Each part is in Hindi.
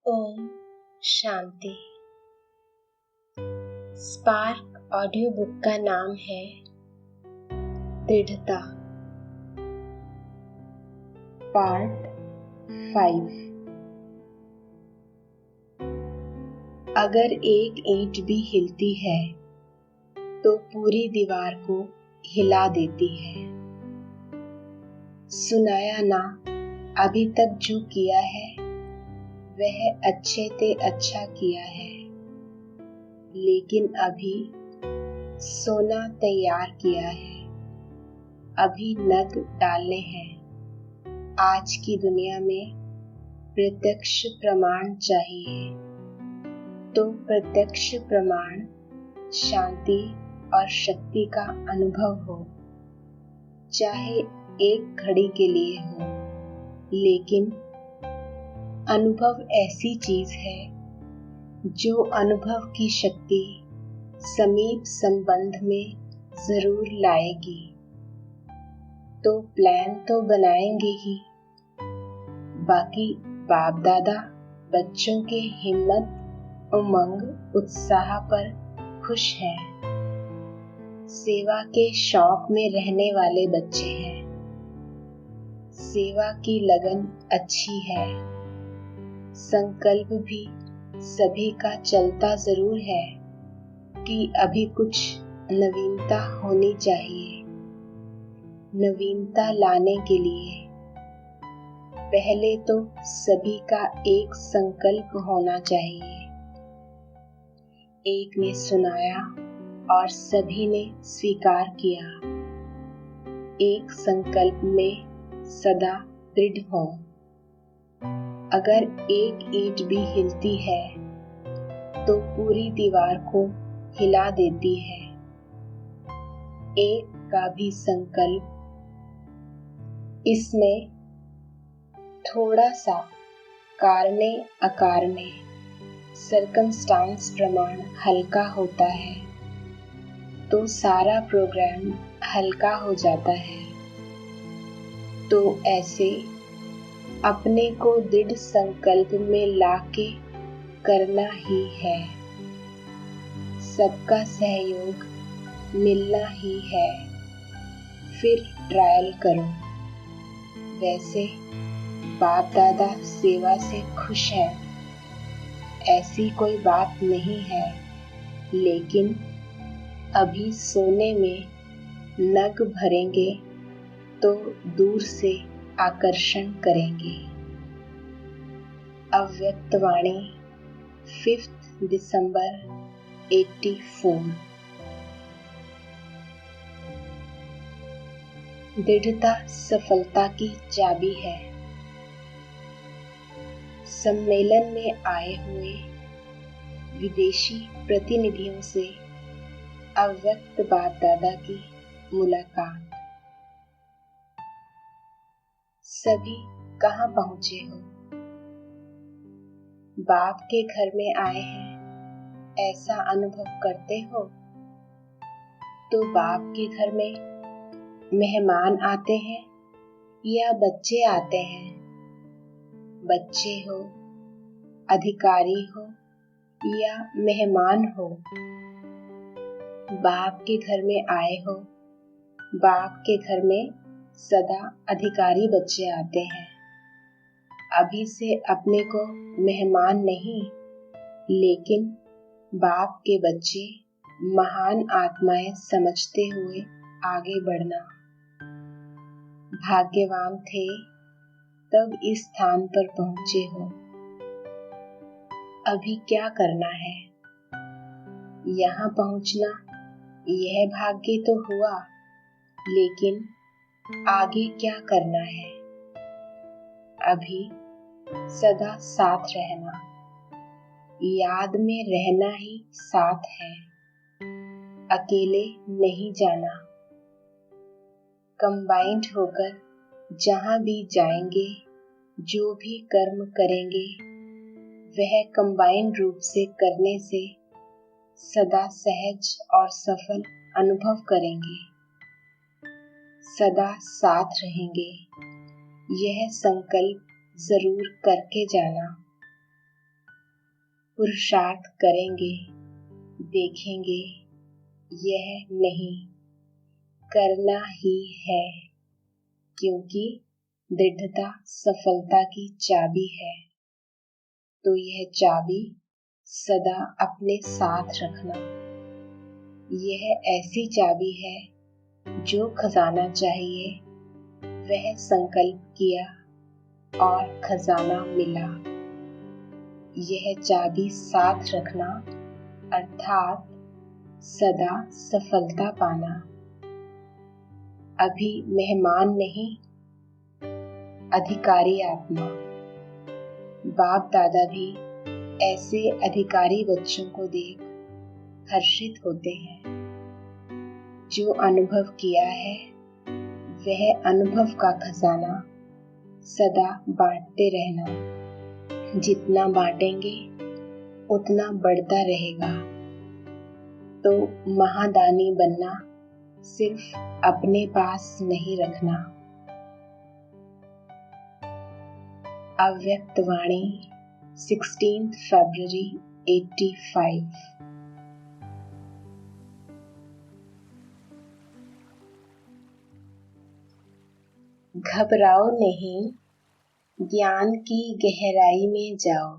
Om Shanti. Spark audio book का नाम है दृढ़ता, पार्ट 5। अगर एक ईंट भी हिलती है तो पूरी दीवार को हिला देती है। सुनाया ना अभी तक जो किया है वह अच्छे ते अच्छा किया है, लेकिन अभी सोना तैयार किया है, अभी नग डालने हैं। आज की दुनिया में प्रत्यक्ष प्रमाण चाहिए, तो प्रत्यक्ष प्रमाण शांति और शक्ति का अनुभव हो, चाहे एक घड़ी के लिए हो, लेकिन अनुभव ऐसी चीज है जो अनुभव की शक्ति समीप संबंध में जरूर लाएगी। तो प्लान तो बनाएंगे ही, बाकी बाप दादा बच्चों के हिम्मत, उमंग, उत्साह पर खुश हैं। सेवा के शौक में रहने वाले बच्चे हैं। सेवा की लगन अच्छी है। संकल्प भी सभी का चलता जरूर है कि अभी कुछ नवीनता होनी चाहिए। नवीनता लाने के लिए पहले तो सभी का एक संकल्प होना चाहिए। एक ने सुनाया और सभी ने स्वीकार किया। एक संकल्प में सदा दृढ़ हो। अगर एक ईंट भी हिलती है तो पूरी दीवार को हिला देती है। एक का भी संकल्प, इसमें थोड़ा सा कारणे अकारणे सर्कमस्टांस प्रमाण हल्का होता है तो सारा प्रोग्राम हल्का हो जाता है। तो ऐसे अपने को दृढ़ संकल्प में लाके करना ही है। सबका सहयोग मिलना ही है। फिर ट्रायल करो। वैसे बाप दादा सेवा से खुश हैं, ऐसी कोई बात नहीं है, लेकिन अभी सोने में नग भरेंगे तो दूर से आकर्षण करेंगे। अव्यक्त वाणी 5 दिसंबर 84। दृढ़ता सफलता की चाबी है। सम्मेलन में आए हुए विदेशी प्रतिनिधियों से अव्यक्त बाप दादा की मुलाकात। सभी कहाँ पहुँचे हो? बाप के घर में आए हैं, ऐसा अनुभव करते हो? तो बाप के घर में मेहमान आते हैं या बच्चे आते हैं? बच्चे हो, अधिकारी हो या मेहमान हो, बाप के घर में आए हो। बाप के घर में सदा अधिकारी बच्चे आते हैं। अभी से अपने को मेहमान नहीं, लेकिन बाप के बच्चे महान आत्माएं समझते हुए आगे बढ़ना। भाग्यवान थे तब इस स्थान पर पहुंचे हो। अभी क्या करना है? यहाँ पहुंचना यह भाग्य तो हुआ, लेकिन आगे क्या करना है? अभी सदा साथ रहना, याद में रहना ही साथ है, अकेले नहीं जाना। कंबाइंड होकर जहाँ भी जाएंगे, जो भी कर्म करेंगे, वह कंबाइंड रूप से करने से सदा सहज और सफल अनुभव करेंगे। सदा साथ रहेंगे, यह संकल्प जरूर करके जाना। पुरुषार्थ करेंगे, देखेंगे यह नहीं, करना ही है, क्योंकि दृढ़ता सफलता की चाबी है। तो यह चाबी सदा अपने साथ रखना। यह ऐसी चाबी है जो खजाना चाहिए वह संकल्प किया और खजाना मिला। यह चाबी साथ रखना अर्थात सदा सफलता पाना। अभी मेहमान नहीं, अधिकारी आत्मा। बाप दादा भी ऐसे अधिकारी बच्चों को देख हर्षित होते हैं। जो अनुभव किया है वह अनुभव का खजाना सदा बांटते रहना। जितना बांटेंगे उतना बढ़ता रहेगा। तो महादानी बनना सिर्फ अपने पास नहीं रखना। अव्यक्त वाणी 16 फरवरी 85। घबराओ नहीं, ज्ञान की गहराई में जाओ।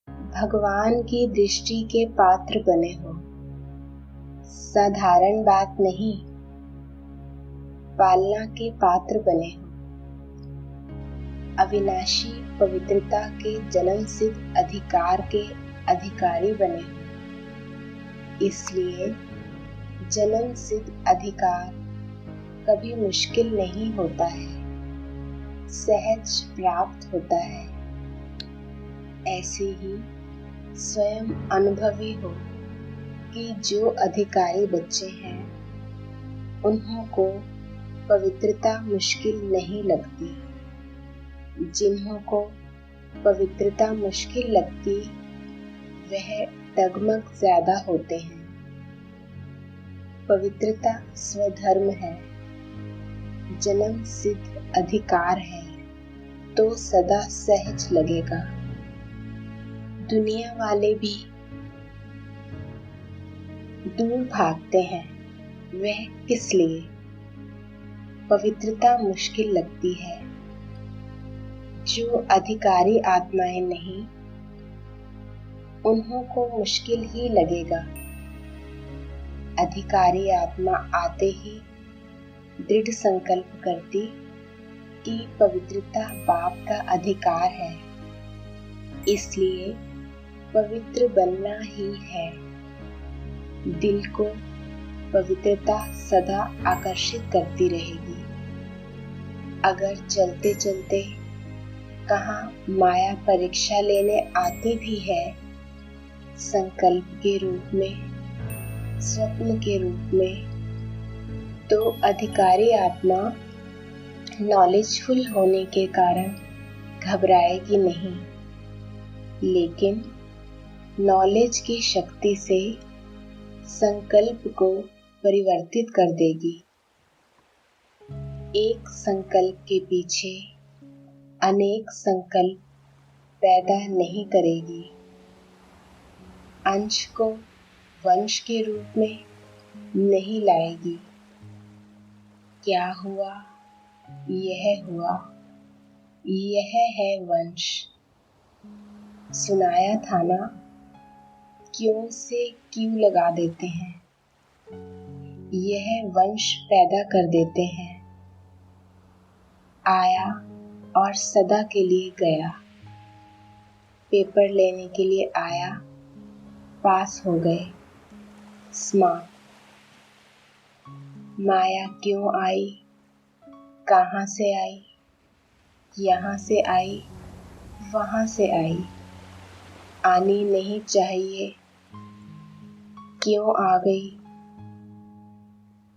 भगवान की दृष्टि के पात्र बने हो। साधारण बात नहीं, पालना के पात्र बने हो। अविनाशी पवित्रता के जन्म सिद्ध अधिकार के अधिकारी बने हो। इसलिए जन्म सिद्ध अधिकार कभी मुश्किल नहीं होता है, सहज प्राप्त होता है। ऐसे ही स्वयं अनुभवी हो कि जो अधिकारी बच्चे हैं उन्हों को पवित्रता मुश्किल नहीं लगती। जिन्हों को पवित्रता मुश्किल लगती वह डगमग ज्यादा होते हैं। पवित्रता स्वधर्म है, जन्म सिद्ध अधिकार है, तो सदा सहज लगेगा। दुनिया वाले भी दूर भागते हैं, वह किस लिए? पवित्रता मुश्किल लगती है। जो अधिकारी आत्माएं नहीं, उन्हों को मुश्किल ही लगेगा। अधिकारी आत्मा आते ही दृढ़ संकल्प करती कि पवित्रता बाप का अधिकार है, इसलिए पवित्र बनना ही है। दिल को पवित्रता सदा आकर्षित करती रहेगी। अगर चलते चलते कहाँ माया परीक्षा लेने आती भी है, संकल्प के रूप में, स्वप्न के रूप में, तो अधिकारी आत्मा नॉलेजफुल होने के कारण घबराएगी नहीं, लेकिन नॉलेज की शक्ति से संकल्प को परिवर्तित कर देगी। एक संकल्प के पीछे अनेक संकल्प पैदा नहीं करेगी। अंश को वंश के रूप में नहीं लाएगी। क्या हुआ, यह हुआ, यह है वंश। सुनाया था ना, क्यों से क्यों लगा देते हैं। यह वंश पैदा कर देते हैं। आया और सदा के लिए गया। पेपर लेने के लिए आया, पास हो गए, स्मार्ट। माया क्यों आई, कहाँ से आई, यहाँ से आई, वहाँ से आई। आनी नहीं चाहिए, क्यों आ गई।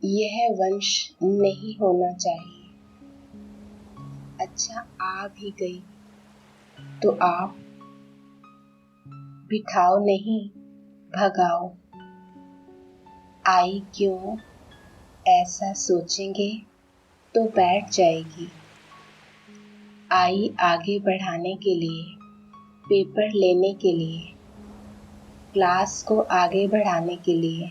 यह वंश नहीं होना चाहिए। अच्छा आ भी गई तो आप बिठाओ नहीं, भगाओ। आई क्यों, ऐसा सोचेंगे तो बैठ जाएगी। आई आगे बढ़ाने के लिए, पेपर लेने के लिए, क्लास को आगे बढ़ाने के लिए,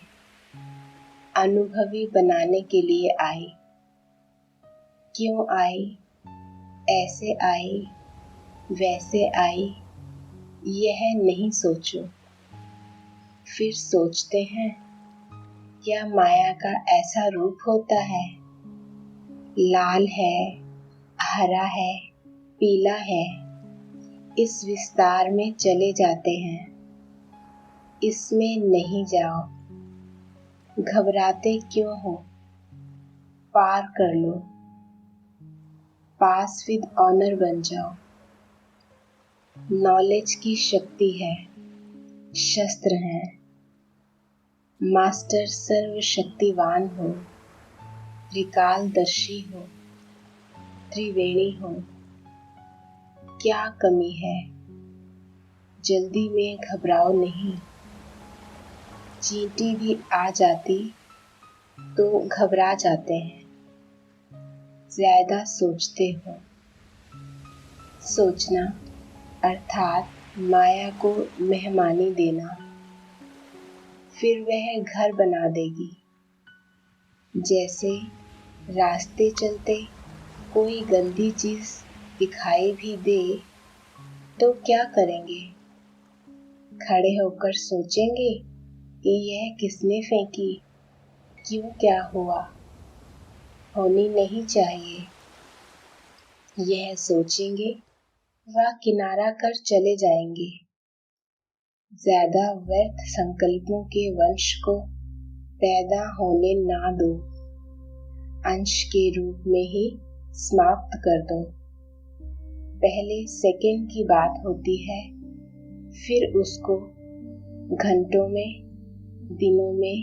अनुभवी बनाने के लिए आई। क्यों आई, ऐसे आई, वैसे आई, यह नहीं सोचो। फिर सोचते हैं, क्या माया का ऐसा रूप होता है? लाल है, हरा है, पीला है। इस विस्तार में चले जाते हैं, इसमें नहीं जाओ। घबराते क्यों हो? पार कर लो, पास विद ऑनर बन जाओ। नॉलेज की शक्ति है, शस्त्र है। मास्टर सर्वशक्तिवान हो, त्रिकालदर्शी हो, त्रिवेणी हो। क्या कमी है? जल्दी में घबराओ नहीं। चींटी भी आ जाती तो घबरा जाते हैं। ज्यादा सोचते हो। सोचना अर्थात माया को मेहमानी देना, फिर वह घर बना देगी। जैसे रास्ते चलते कोई गंदी चीज दिखाई भी दे तो क्या करेंगे? खड़े होकर सोचेंगे कि यह किसने फेंकी, क्यों, क्या हुआ, होनी नहीं चाहिए। यह सोचेंगे व किनारा कर चले जाएंगे। ज्यादा व्यर्थ संकल्पों के वंश को पैदा होने ना दो। अंश के रूप में ही समाप्त कर दो। पहले सेकंड की बात होती है, फिर उसको घंटों में, दिनों में,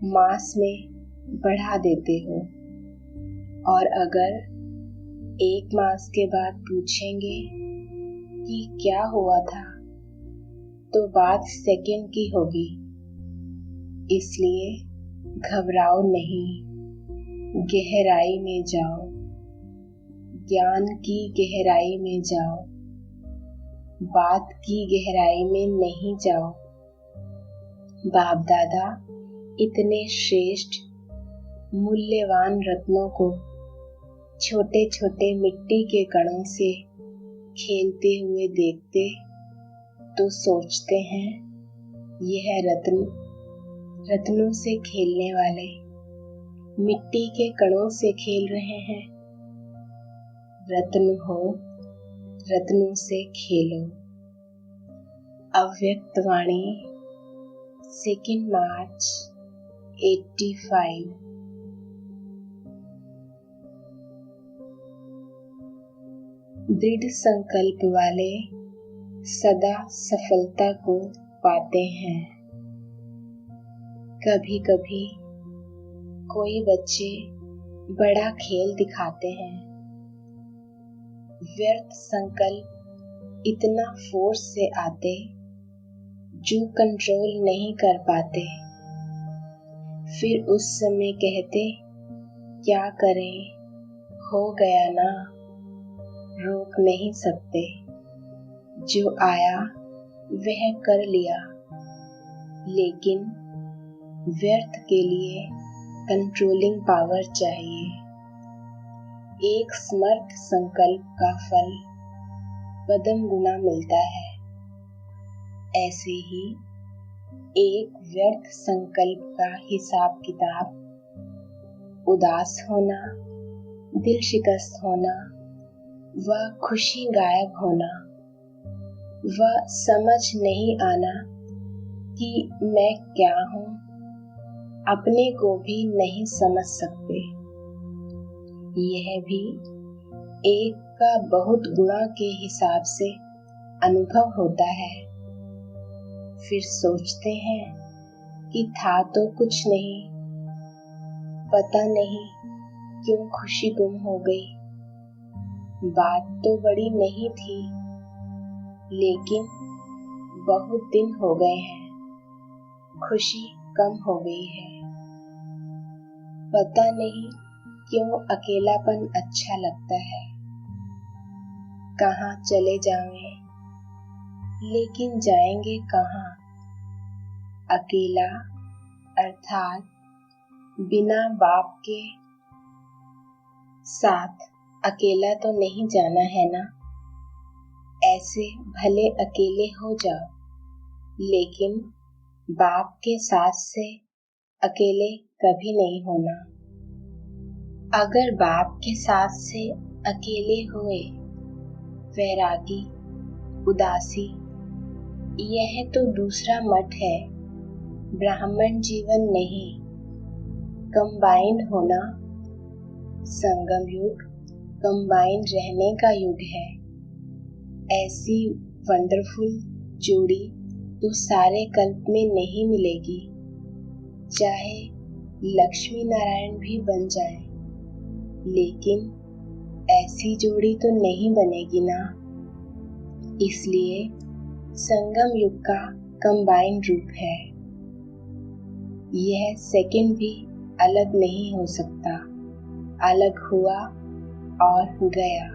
मास में बढ़ा देते हो। और अगर एक मास के बाद पूछेंगे कि क्या हुआ था, तो बात सेकंड की होगी। इसलिए घबराओ नहीं, गहराई में जाओ, ज्ञान की गहराई में जाओ, बात की गहराई में नहीं जाओ। बाप दादा इतने श्रेष्ठ मूल्यवान रत्नों को छोटे छोटे मिट्टी के कणों से खेलते हुए देखते तो सोचते हैं, यह रत्नों से खेलने वाले मिट्टी के कणों से खेल रहे हैं। रत्न हो, रत्नों से खेलो। अव्यक्त वाणी 2 मार्च 85। दृढ़ संकल्प वाले सदा सफलता को पाते हैं। कभी कभी कोई बच्चे बड़ा खेल दिखाते हैं। व्यर्थ संकल्प इतना फोर्स से आते जो कंट्रोल नहीं कर पाते। फिर उस समय कहते, क्या करें, हो गया ना, रोक नहीं सकते। जो आया वह कर लिया। लेकिन व्यर्थ के लिए कंट्रोलिंग पावर चाहिए। एक समर्थ संकल्प का फल पदम गुना मिलता है। ऐसे ही एक व्यर्थ संकल्प का हिसाब किताब उदास होना, दिल शिकस्त होना व खुशी गायब होना व समझ नहीं आना कि मैं क्या हूँ, अपने को भी नहीं समझ सकते। यह भी एक का बहुत गुणा के हिसाब से अनुभव होता है। फिर सोचते हैं कि था तो कुछ नहीं, पता नहीं क्यों खुशी गुम हो गई। बात तो बड़ी नहीं थी, लेकिन बहुत दिन हो गए हैं, खुशी कम हो गई है। पता नहीं क्यों अकेलापन अच्छा लगता है। कहाँ चले जाएं, लेकिन जाएंगे कहाँ? अकेला, अर्थात बिना बाप के साथ अकेला तो नहीं जाना है ना। ऐसे भले अकेले हो जाओ, लेकिन बाप के साथ से अकेले कभी नहीं होना। अगर बाप के साथ से अकेले हुए, वैरागी, उदासी, यह तो दूसरा मठ है, ब्राह्मण जीवन नहीं। कंबाइन होना, संगम युग कंबाइन रहने का युग है। ऐसी वंडरफुल जोड़ी तो सारे कल्प में नहीं मिलेगी, चाहे लक्ष्मी नारायण भी बन जाए, लेकिन ऐसी जोड़ी तो नहीं बनेगी ना। इसलिए संगम युग का कंबाइन रूप है। यह सेकंड भी अलग नहीं हो सकता, अलग हुआ और गया।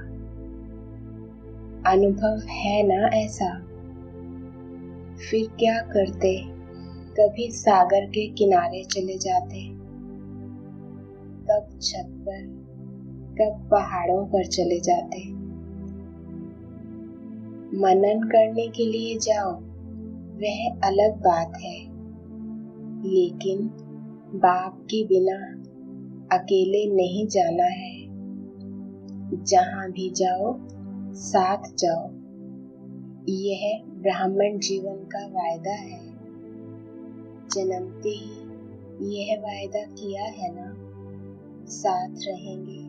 अनुभव है ना ऐसा? फिर क्या करते? कभी सागर के किनारे चले जाते, कब छत पर, कब पहाड़ों पर चले जाते। मनन करने के लिए जाओ, वह अलग बात है, लेकिन बाप के बिना अकेले नहीं जाना है। जहां भी जाओ साथ जाओ, यह ब्राह्मण जीवन का वायदा है। जन्मते ही यह वायदा किया है ना, साथ रहेंगे,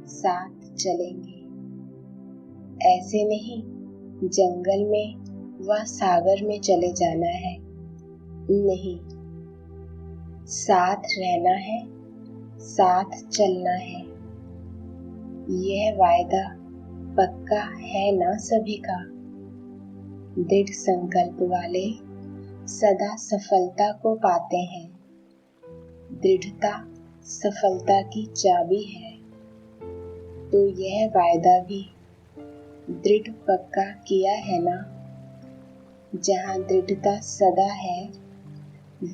साथ चलेंगे। ऐसे नहीं जंगल में व सागर में चले जाना है, नहीं, साथ रहना है, साथ चलना है। यह वायदा पक्का है ना सभी का। दृढ़ संकल्प वाले सदा सफलता को पाते हैं। दृढ़ता सफलता की चाबी है, तो यह वायदा भी दृढ़ पक्का किया है ना। जहाँ दृढ़ता सदा है,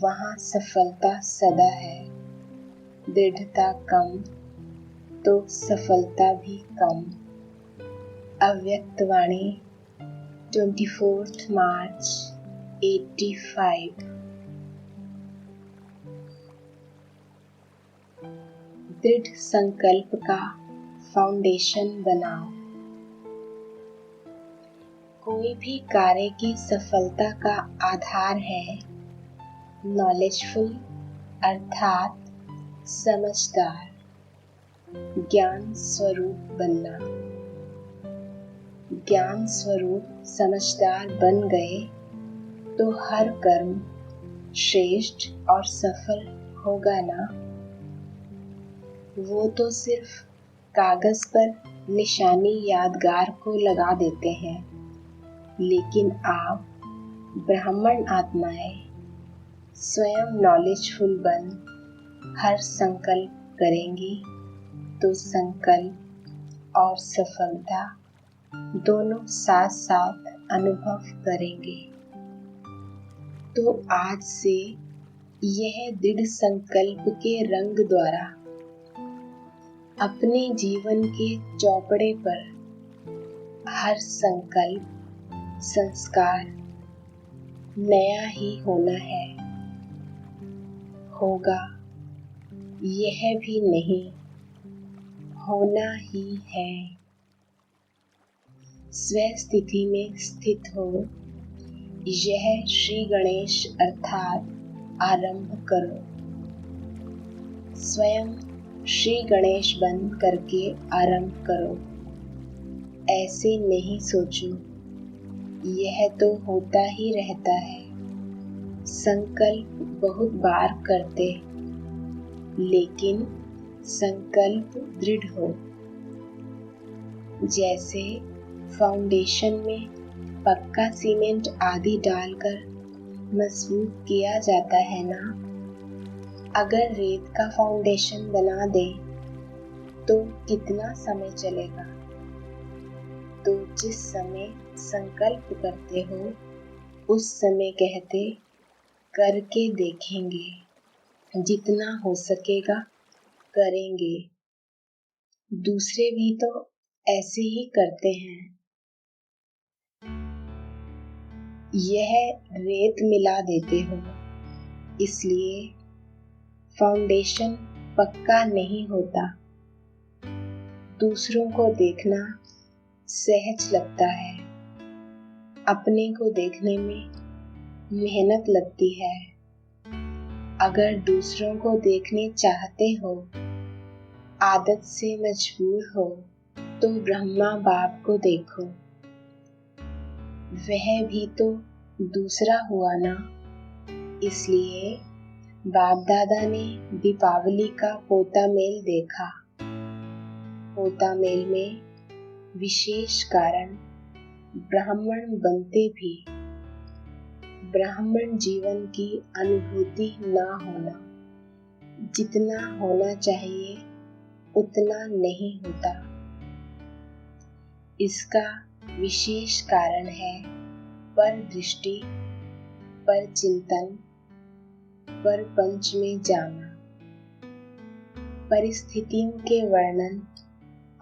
वहाँ सफलता सदा है। दृढ़ता कम तो सफलता भी कम। अव्यक्तवाणी 24 मार्च 85। दृढ़ संकल्प का फाउंडेशन बनाओ। कोई भी कार्य की सफलता का आधार है नॉलेजफुल, अर्थात समझदार, ज्ञान स्वरूप बनना। ज्ञान स्वरूप समझदार बन गए तो हर कर्म श्रेष्ठ और सफल होगा ना। वो तो सिर्फ कागज पर निशानी यादगार को लगा देते हैं, लेकिन आप ब्राह्मण आत्माएं स्वयं नॉलेजफुल बन हर संकल्प करेंगी, तो संकल्प और सफलता दोनों साथ साथ अनुभव करेंगे। तो आज से यह दृढ़ संकल्प के रंग द्वारा अपने जीवन के चौपड़े पर हर संकल्प, संस्कार नया ही होना है। होगा यह भी नहीं, होना ही है। स्वस्थिति में स्थित हो, यह श्री गणेश अर्थात आरंभ करो। स्वयं श्री गणेश बन करके आरंभ करो। ऐसे नहीं सोचो, यह तो होता ही रहता है। संकल्प बहुत बार करते, लेकिन संकल्प दृढ़ हो। जैसे फाउंडेशन में पक्का सीमेंट आदि डालकर मजबूत किया जाता है ना। अगर रेत का फाउंडेशन बना दे तो कितना समय चलेगा। तो जिस समय संकल्प करते हो उस समय कहते करके देखेंगे, जितना हो सकेगा करेंगे। दूसरे भी तो ऐसे ही करते हैं। यह रेत मिला देते हो, इसलिए फाउंडेशन पक्का नहीं होता। दूसरों को देखना सहज लगता है, अपने को देखने में मेहनत लगती है। अगर दूसरों को देखने चाहते हो, आदत से मजबूर हो, तो ब्रह्मा बाप को देखो। वह भी तो दूसरा हुआ ना। इसलिए बाप दादा ने दीपावली का पोता मेल देखा। पोता मेल में विशेष कारण ब्राह्मण बनते भी ब्राह्मण जीवन की अनुभूति ना होना, जितना होना चाहिए उतना नहीं होता। इसका विशेष कारण है पर दृष्टि, पर चिंतन, पर पंच में जाना, परिस्थितियों के वर्णन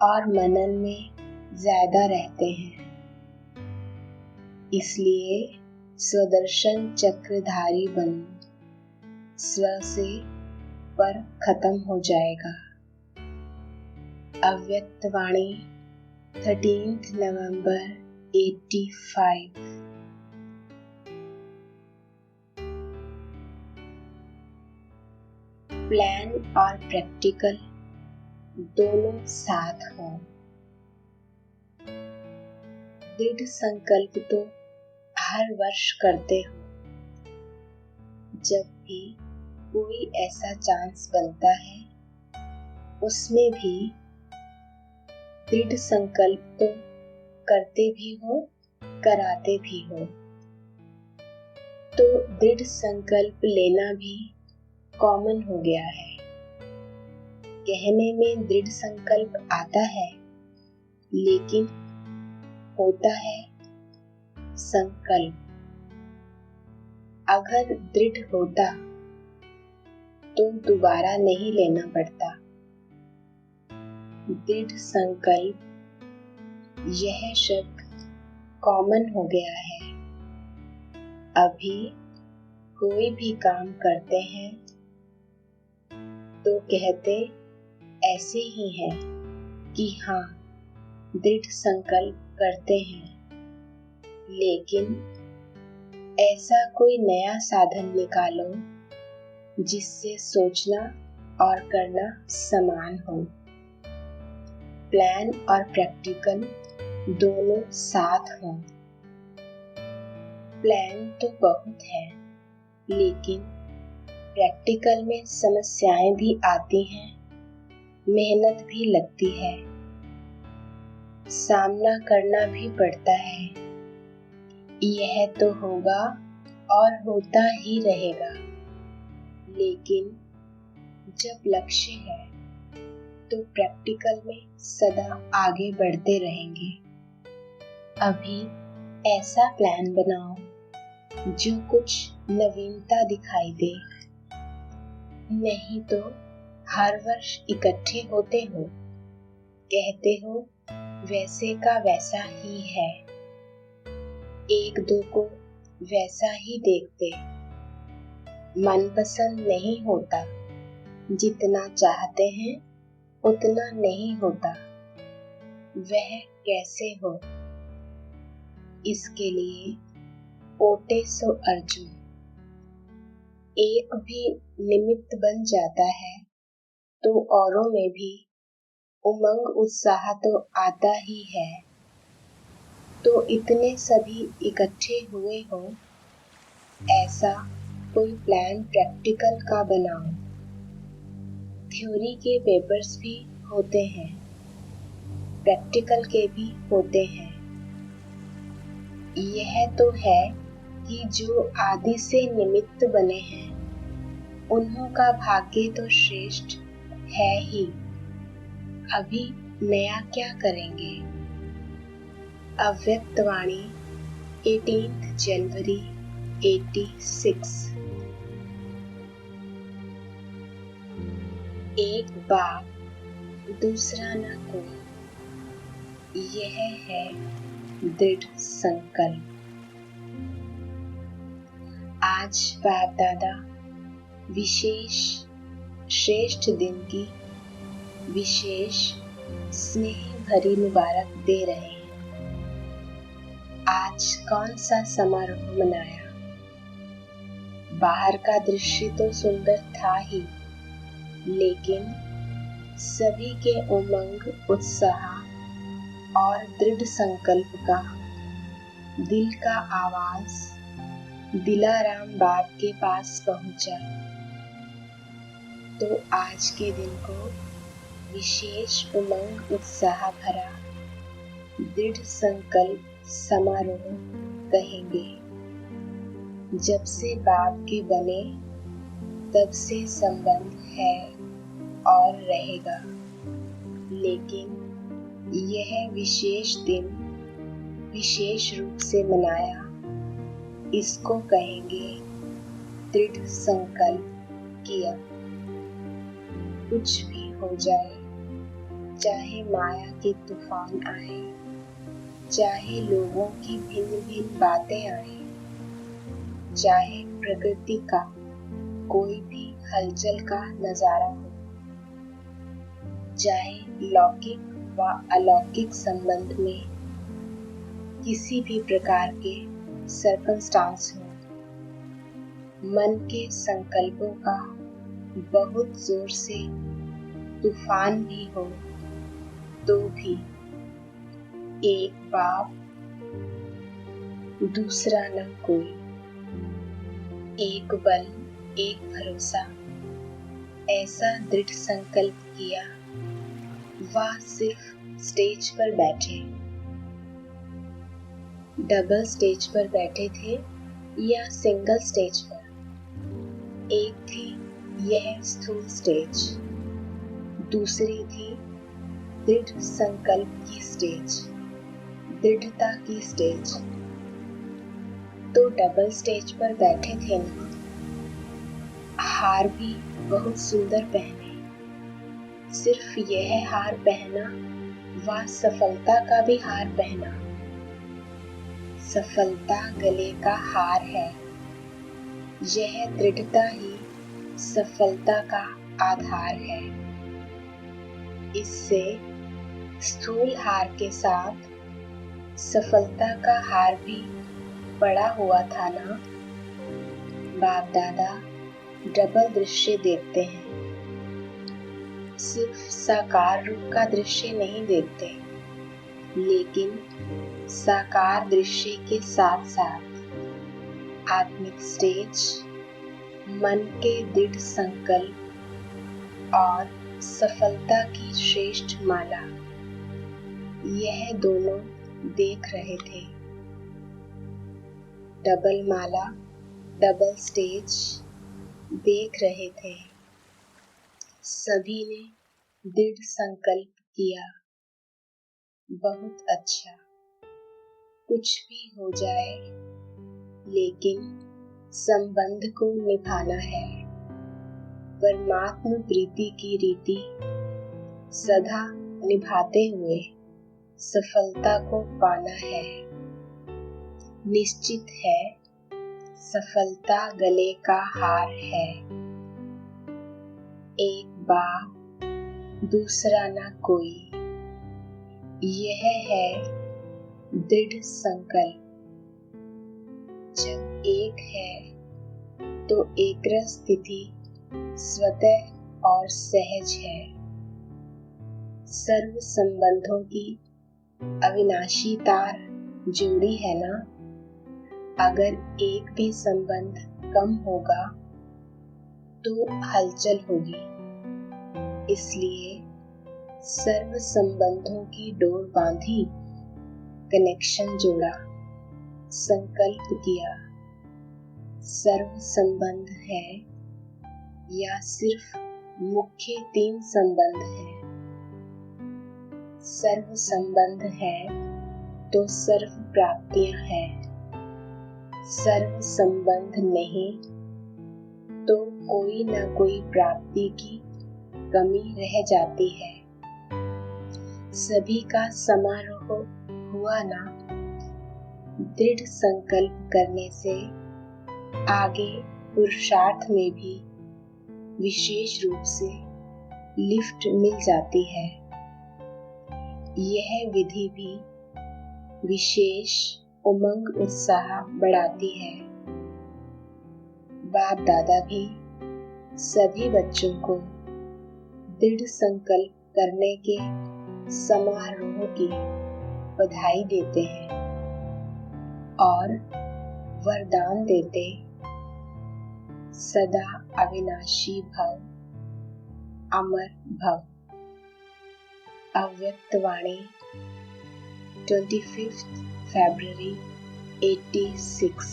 और मनन में ज्यादा रहते हैं। इसलिए स्वदर्शन चक्रधारी बनो, स्व से पर खत्म हो जाएगा। अव्यक्त वाणी 13 नवंबर 85। प्लान और प्रैक्टिकल दोनों साथ हो। दृढ़ संकल्प तो हर वर्ष करते हो। जब भी कोई ऐसा चांस बनता है, उसमें भी दृढ़ संकल्प तो करते भी हो, कराते भी हो। तो दृढ़ संकल्प लेना भी कॉमन हो गया है। कहने में दृढ़ संकल्प आता है, लेकिन होता है संकल्प। अगर दृढ़ होता तो दोबारा नहीं लेना पड़ता। दृढ़ संकल्प, यह शब्द कॉमन हो गया है। अभी कोई भी काम करते हैं तो कहते ऐसे ही है कि हाँ, दृढ़ संकल्प करते हैं, लेकिन ऐसा कोई नया साधन निकालो जिससे सोचना और करना समान हो। प्लान और प्रैक्टिकल दोनों साथ हों। प्लान तो बहुत है, लेकिन प्रैक्टिकल में समस्याएं भी आती हैं, मेहनत भी लगती है, सामना करना भी पड़ता है। यह तो होगा और होता ही रहेगा, लेकिन जब लक्ष्य है तो प्रैक्टिकल में सदा आगे बढ़ते रहेंगे। अभी ऐसा प्लान बनाओ जो कुछ नवीनता दिखाई दे। नहीं तो हर वर्ष इकट्ठे होते हो, कहते हो वैसे का वैसा ही है, एक दो को वैसा ही देखते, मनपसंद नहीं होता, जितना चाहते हैं उतना नहीं होता। वह कैसे हो? इसके लिए ओटे सो अर्जुन। एक भी निमित्त बन जाता है तो औरों में भी उमंग उत्साह तो आता ही है। तो इतने सभी इकट्ठे हुए हो, ऐसा कोई प्लान प्रैक्टिकल का बनाओ। थ्योरी के पेपर्स भी होते हैं, प्रैक्टिकल के भी होते हैं। यह तो है कि जो आदि से निमित्त बने हैं, उन्हों का भाग्य तो श्रेष्ठ है ही। अभी नया क्या करेंगे? अव्यक्तवाणी 18 जनवरी 86। एक बाप दूसरा न कोई, यह है दृढ़ संकल्प। आज बाप दादा विशेष श्रेष्ठ दिन की विशेष स्नेह भरी मुबारक दे रहे हैं। आज कौन सा समारोह मनाया? बाहर का दृश्य तो सुंदर था ही, लेकिन सभी के उमंग, उत्साह और दृढ़ संकल्प का दिल का आवाज दिलाराम बाप के पास पहुंचा। तो आज के दिन को विशेष उमंग, उत्साह भरा दृढ़ संकल्प समारोह कहेंगे। जब से बाप के बने तब से संबंध है और रहेगा, लेकिन यह विशेष दिन विशेष रूप से मनाया, इसको कहेंगे दृढ़ संकल्प किया। कुछ भी हो जाए, चाहे माया के तूफान आए, चाहे लोगों की भिन्न भिन्न बातें आए, चाहे प्रकृति का कोई भी हलचल का नजारा हो, चाहे लौकिक व अलौकिक संबंध में किसी भी प्रकार के सर्कमस्टांस हो, मन के संकल्पों का बहुत जोर से तूफान भी हो, तो भी एक बाप दूसरा न कोई, एक बल एक भरोसा, ऐसा दृढ़ संकल्प किया। वह सिर्फ स्टेज पर बैठे, डबल स्टेज पर बैठे थे या सिंगल स्टेज पर। एक थी यह स्थूल स्टेज, दूसरी थी दृढ़ संकल्प की स्टेज, दृढ़ता की स्टेज। तो डबल स्टेज पर बैठे थे ना। हार भी बहुत सुंदर पहने, सिर्फ यह हार पहना व सफलता का भी हार पहना। सफलता गले का हार है, यह दृढ़ता ही सफलता का आधार है। इससे स्थूल हार के साथ सफलता का हार भी पड़ा हुआ था ना। बाप दादा डबल दृश्य देखते हैं, सिर्फ साकार रूप का दृश्य नहीं देखते, लेकिन साकार दृश्य के साथ साथ आत्मिक स्टेज, मन के दृढ़ संकल्प और सफलता की श्रेष्ठ माला, यह दोनों देख रहे थे। डबल माला, डबल स्टेज देख रहे थे। सभी ने दृढ़ संकल्प किया। बहुत अच्छा, कुछ भी हो जाए, लेकिन संबंध को निभाना है। परमात्म प्रीति की रीति सदा निभाते हुए सफलता को पाना है। निश्चित है, सफलता गले का हार है। एक बाप दूसरा ना कोई, यह है दृढ़ संकल्प। जब एक है तो एक्रस स्थिति स्वतः और सहज है। सर्व संबंधों की अविनाशी तार जोड़ी है ना। अगर एक भी संबंध कम होगा तो हलचल होगी। इसलिए सर्व संबंधों की डोर बांधी, कनेक्शन जोड़ा, संकल्प किया। सर्व संबंध है या सिर्फ मुख्य 3 संबंध है? सर्व संबंध है तो सर्व प्राप्तियां हैं, सर्व संबंध नहीं तो कोई न कोई प्राप्ति की कमी रह जाती है। सभी का समारोह हुआ ना, दृढ़ संकल्प करने से आगे पुरुषार्थ में भी विशेष रूप से लिफ्ट मिल जाती है। यह विधि भी विशेष उमंग उत्साह बढ़ाती है। बाप दादा भी सभी बच्चों को दृढ़ संकल्प करने के समारोह की बधाई देते हैं और वरदान देते, सदा अविनाशी भव, अमर भव। अव्यक्त वाणी 25 फरवरी 86।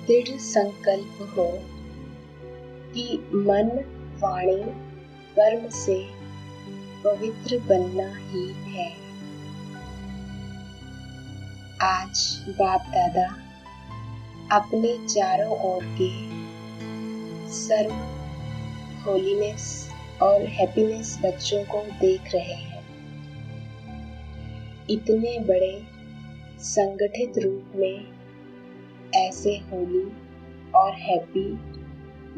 दृढ़ संकल्प हो कि मन, वाणी, कर्म से पवित्र बनना ही है। आज बाप दादा अपने चारों ओर के सर्व होलीनेस और हैप्पीनेस बच्चों को देख रहे हैं। इतने बड़े संगठित रूप में ऐसे होली और हैप्पी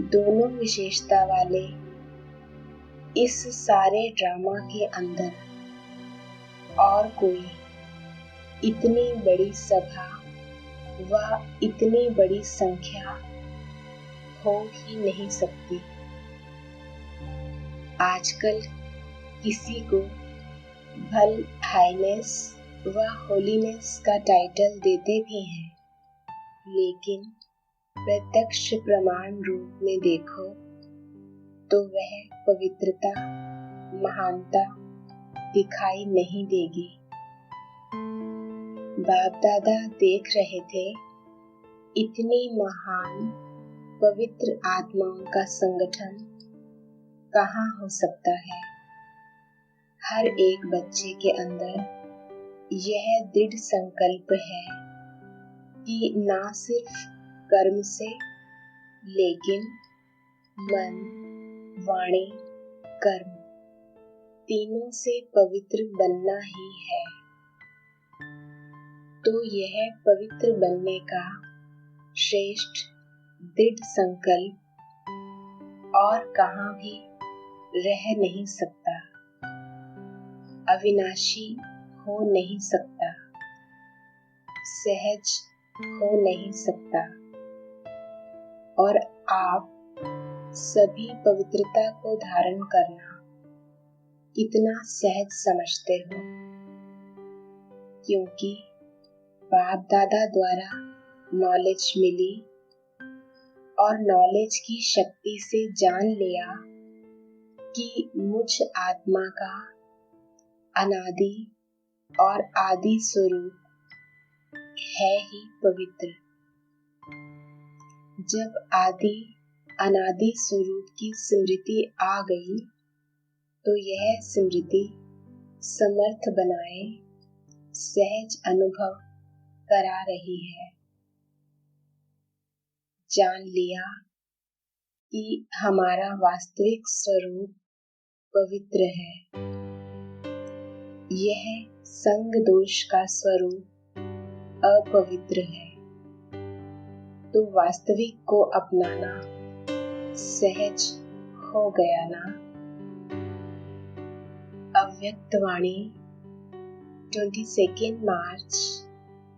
दोनों विशेषता वाले इस सारे ड्रामा के अंदर और कोई इतनी बड़ी सभा व इतनी बड़ी संख्या हो ही नहीं सकती। आजकल किसी को भल हाईनेस व होलीनेस का टाइटल देते भी हैं, लेकिन प्रत्यक्ष प्रमाण रूप में देखो तो वह पवित्रता, महानता दिखाई नहीं देगी। बाप दादा देख रहे थे, इतनी महान पवित्र आत्माओं का संगठन कहाँ हो सकता है। हर एक बच्चे के अंदर यह दृढ़ संकल्प है कि ना सिर्फ कर्म से, लेकिन मन, वाणी, कर्म तीनों से पवित्र बनना ही है। तो यह पवित्र बनने का श्रेष्ठ दृढ़ संकल्प और कहाँ भी रह नहीं सकता, अविनाशी हो नहीं सकता, सहज हो नहीं सकता। और आप सभी पवित्रता को धारण करना कितना सहज समझते हो, क्योंकि बाप दादा द्वारा नॉलेज मिली और नॉलेज की शक्ति से जान लिया कि मुझ आत्मा का अनादि और आदि स्वरूप है ही पवित्र। जब आदि अनादि स्वरूप की स्मृति आ गई तो यह स्मृति समर्थ बनाए सहज अनुभव करा रही है। जान लिया कि हमारा वास्तविक स्वरूप पवित्र है। यह संग दोष का स्वरूप अपवित्र है, तो वास्तविक को अपनाना सहज हो गया ना। अव्यक्त वाणी 22 मार्च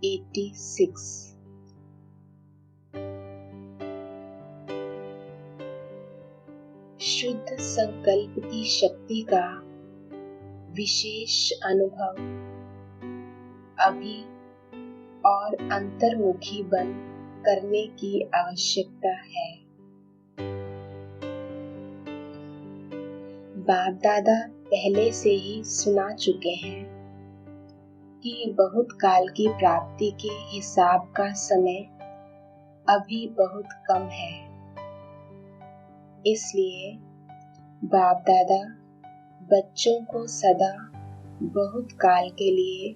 86। शुद्ध संकल्प की शक्ति का विशेष अनुभव अभी और अंतर्मुखी बन करने की आवश्यकता है। बाप दादा पहले से ही सुना चुके हैं कि बहुत काल की प्राप्ति के हिसाब का समय अभी बहुत कम है। इसलिए बाप दादा बच्चों को सदा बहुत काल के लिए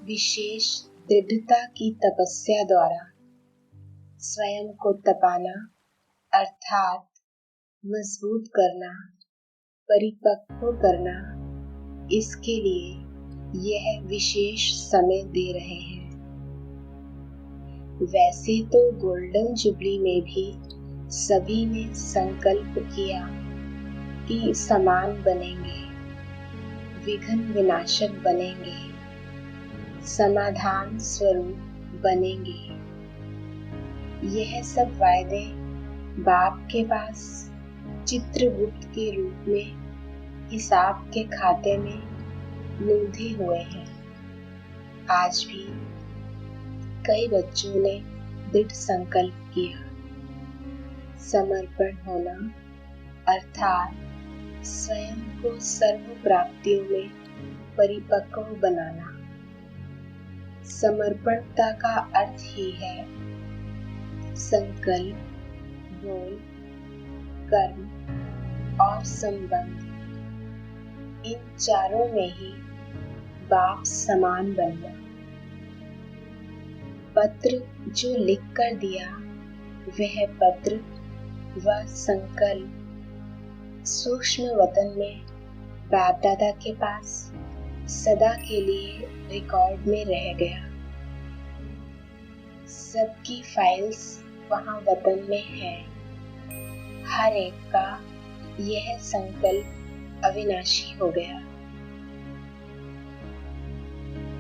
विशेष दृढ़ता की तपस्या द्वारा स्वयं को तपाना अर्थात मजबूत करना, परिपक्व करना, इसके लिए यह विशेष समय दे रहे हैं। वैसे तो गोल्डन जुबली में भी सभी ने संकल्प किया कि समान बनेंगे, विघ्न विनाशक बनेंगे, समाधान स्वरूप बनेंगे। यह सब वायदे बाप के पास चित्रगुप्त के रूप में हिसाब के खाते में नोंधे हुए हैं। आज भी कई बच्चों ने दृढ़ संकल्प किया। समर्पण होना अर्थात स्वयं को सर्व प्राप्तियों में परिपक्व बनाना। समर्पणता का अर्थ ही है संकल्प, बोल, कर्म और संबंध, इन चारों में ही बाप समान बनना। पत्र जो लिख कर दिया वह पत्र व संकल्प सूक्ष्म वतन में बाप दादा के पास सदा के लिए रिकॉर्ड में रह गया। सबकी फाइल्स वहाँ वतन में है। हर एक का यह संकल्प अविनाशी हो गया।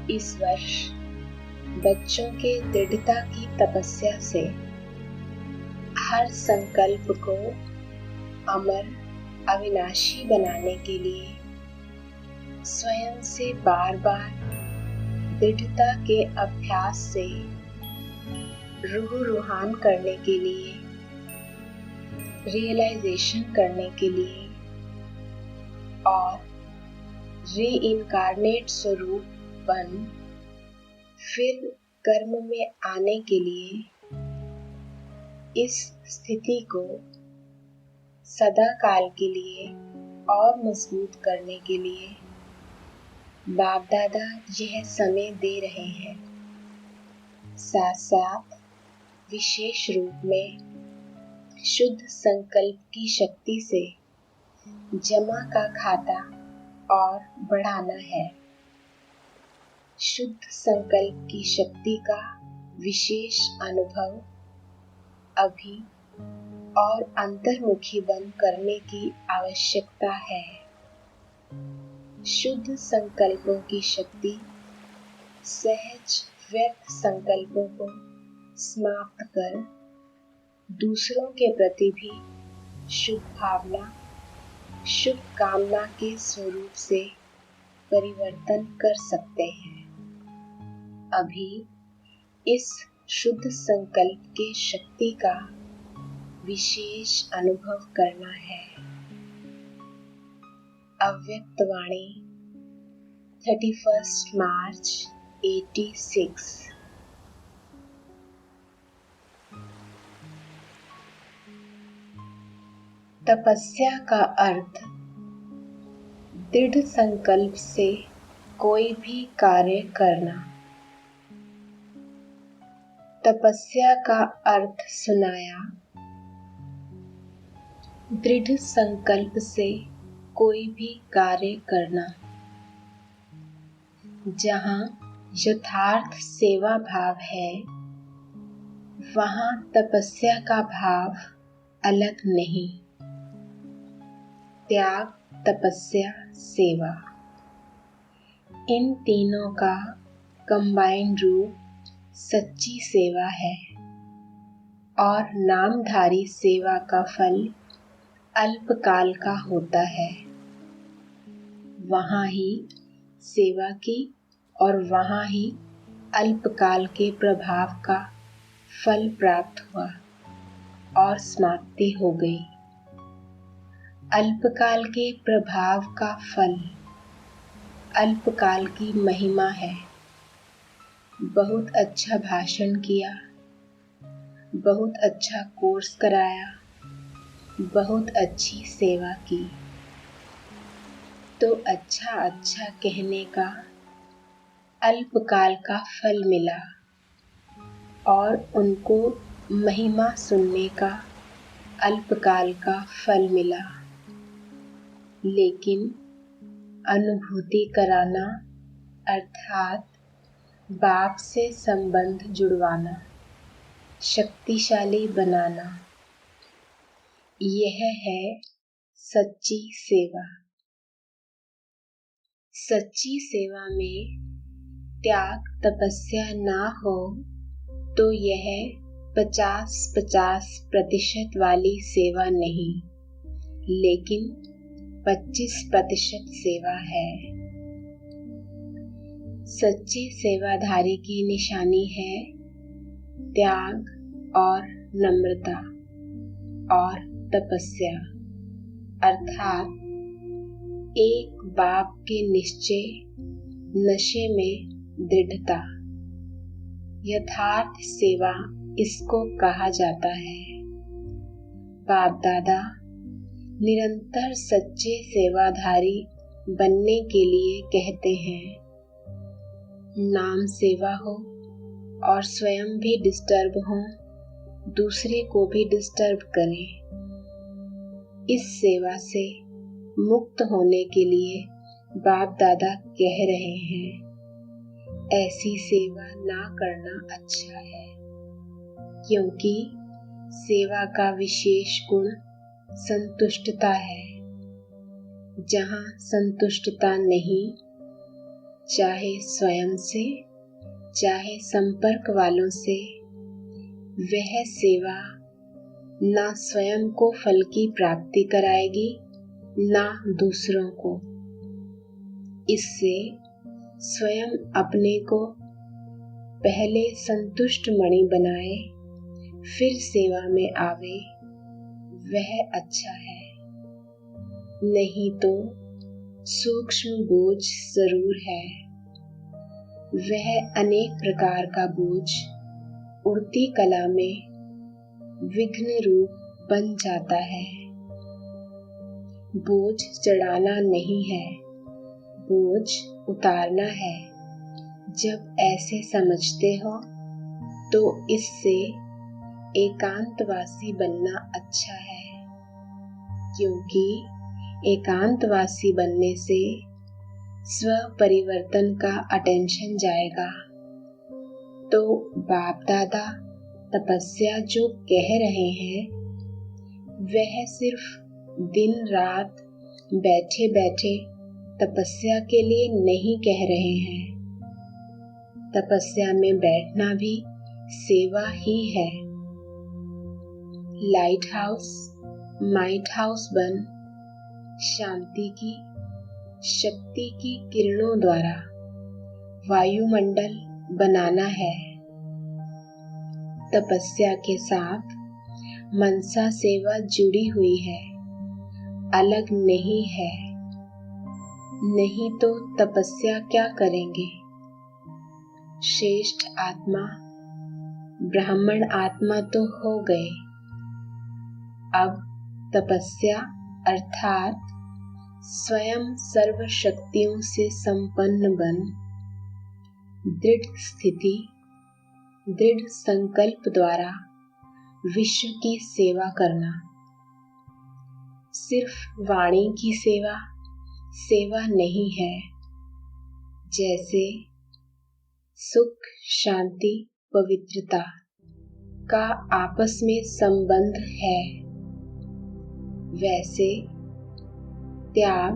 इस वर्ष बच्चों के दृढ़ता की तपस्या से हर संकल्प को अमर अविनाशी बनाने के लिए स्वयं से बार बार दृढ़ता के अभ्यास से रूह रूहान करने के लिए, रियलाइजेशन करने के लिए और रीइनकार्नेट स्वरूप बन फिर कर्म में आने के लिए इस स्थिति को सदा काल के लिए और मजबूत करने के लिए बाप दादा यह समय दे रहे हैं। साथ साथ विशेष रूप में शुद्ध संकल्प की शक्ति से जमा का खाता और बढ़ाना है। शुद्ध संकल्प की शक्ति का विशेष अनुभव अभी और अंतर्मुखी बन करने की आवश्यकता है। शुद्ध संकल्पों की शक्ति सहज व्यर्थ संकल्पों को समाप्त कर दूसरों के प्रति भी शुभ भावना, शुभ कामना के स्वरूप से परिवर्तन कर सकते हैं। अभी इस शुद्ध संकल्प के शक्ति का विशेष अनुभव करना है। अव्यक्त वाणी 31 मार्च 86। तपस्या का अर्थ दृढ़ संकल्प से कोई भी कार्य करना। तपस्या का अर्थ सुनाया। दृढ़ संकल्प से कोई भी कार्य करना। जहाँ यथार्थ सेवा भाव है, वहाँ तपस्या का भाव अलग नहीं। त्याग, तपस्या, सेवा, इन तीनों का कंबाइंड रूप सच्ची सेवा है और नामधारी सेवा का फल अल्पकाल का होता है। वहाँ ही सेवा की और वहाँ ही अल्पकाल के प्रभाव का फल प्राप्त हुआ और समाप्ति हो गई। अल्पकाल के प्रभाव का फल अल्पकाल की महिमा है। बहुत अच्छा भाषण किया, बहुत अच्छा कोर्स कराया, बहुत अच्छी सेवा की। तो अच्छा अच्छा कहने का अल्पकाल का फल मिला और उनको महिमा सुनने का अल्पकाल का फल मिला। लेकिन अनुभूति कराना अर्थात बाप से संबंध जुड़वाना, शक्तिशाली बनाना, यह है सच्ची सेवा। सच्ची सेवा में त्याग तपस्या ना हो तो यह 50-50% वाली सेवा नहीं, लेकिन 25% सेवा है। सच्चे सेवाधारी की निशानी है त्याग और नम्रता और तपस्या, अर्थात एक बाप के निश्चय, नशे में दृढ़ता। यथार्थ सेवा इसको कहा जाता है। बाप दादा निरंतर सच्चे सेवाधारी बनने के लिए कहते हैं। नाम सेवा हो और स्वयं भी डिस्टर्ब हो, दूसरे को भी डिस्टर्ब करें। इस सेवा से मुक्त होने के लिए बाप दादा कह रहे हैं, ऐसी सेवा ना करना अच्छा है, क्योंकि सेवा का विशेष गुण संतुष्टता है। जहाँ संतुष्टता नहीं, चाहे स्वयं से चाहे संपर्क वालों से, वह सेवा ना स्वयं को फल की प्राप्ति कराएगी ना दूसरों को। इससे स्वयं अपने को पहले संतुष्ट मणि बनाए, फिर सेवा में आवे, वह अच्छा है। नहीं तो सूक्ष्म बोझ जरूर है, वह अनेक प्रकार का बोझ उड़ती कला में विघ्न रूप बन जाता है। बोझ चढ़ाना नहीं है, बोझ उतारना है। जब ऐसे समझते हो तो इससे एकांतवासी बनना अच्छा है, क्योंकि एकांतवासी बनने से स्व परिवर्तन का अटेंशन जाएगा। तो बाप दादा तपस्या जो कह रहे हैं, वह सिर्फ दिन रात बैठे बैठे तपस्या के लिए नहीं कह रहे हैं। तपस्या में बैठना भी सेवा ही है। लाइट हाउस, माइट हाउस बन शांति की, शक्ति की किरणों द्वारा वायुमंडल बनाना है। तपस्या के साथ मनसा सेवा जुड़ी हुई है, अलग नहीं है। नहीं तो तपस्या क्या करेंगे? श्रेष्ठ आत्मा ब्राह्मण आत्मा तो हो गए। अब तपस्या अर्थात स्वयं सर्व शक्तियों से संपन्न बन दृढ़ स्थिति, दृढ़ संकल्प द्वारा विश्व की सेवा करना। सिर्फ वाणी की सेवा सेवा नहीं है। जैसे सुख, शांति, पवित्रता का आपस में संबंध है, वैसे त्याग,